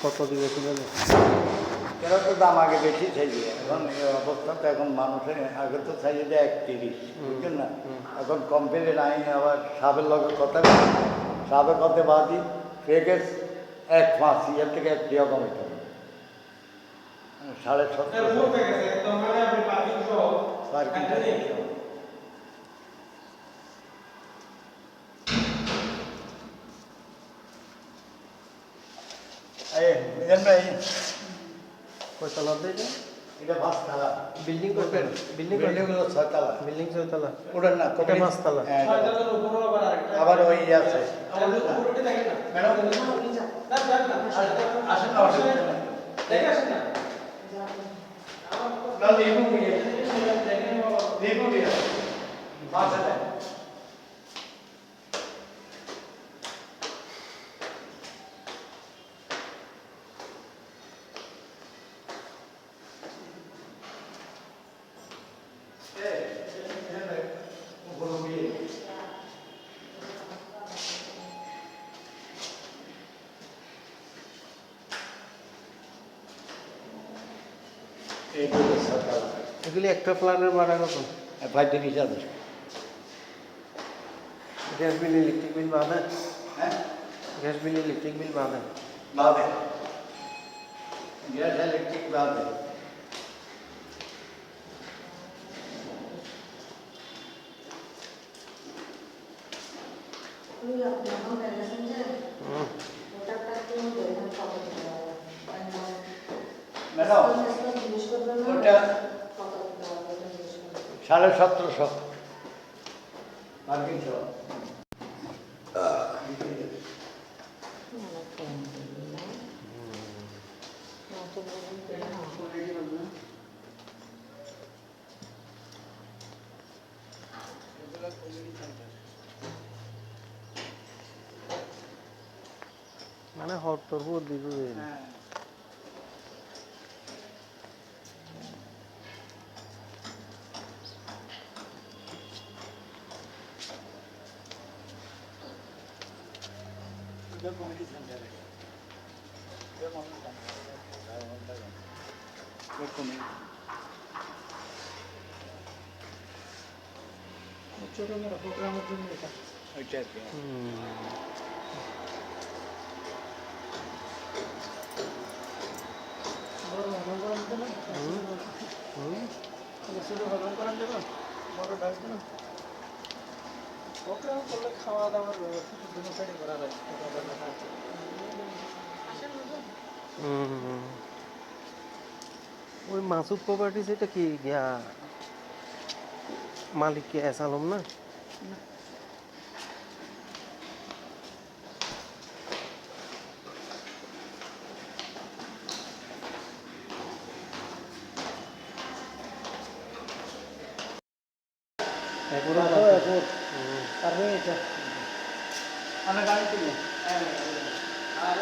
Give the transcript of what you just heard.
কত দিবে কিভাবে? এরা তো দাম আগে বেশি চাইছে, এখন এই অবস্থা তো এখন মানুষের আগে তো চাইছে যে 31, বুঝছেন না? এখন কম পেলে নাই, আবার সাবের লগে কথা সাবের কথা বাদি প্যাকেজ 1.5 এর থেকে 1 টাকা কমাইতে হবে, 1750 পার্কিং। কয়তলা এটা? এটা 5 তলা বিল্ডিং করবেন? বিল্ডিং হলো 6 তলা। বিল্ডিং 6তলা? ওটা না, এটা 5 তলা। আবার ওই আছে ম্যাডাম, আসেন না, আসেন না, আসেন না, এগুলি একটা প্ল্যানের ভাড়া কত? 35,000। গ্যাস বিল ইলেকট্রিক বিল বাদে? হ্যাঁ, গ্যাস বিল ইলেকট্রিক বিল বাদে? বাদে, গ্যাস ইলেকট্রিক বাদে। ম্যাডাম, ওটা 1750 পার্কিং সহ। মানে হরতর বহুত দিব। কমিটি সেন্টারে প্রোগ্রামের জন্য এটা ওইটা আর কি। শুধু হজম করান দেবেন, বড় ডাক দেবেন, প্রোগ্রাম করলে খাওয়া দাওয়ার দুটো সাইডে করা যায়। ওই মাসুদ প্রপার্টিজ এটা কি গিয়া মালিক কে এস আলম না? আমরা গাড়ি তুলি আর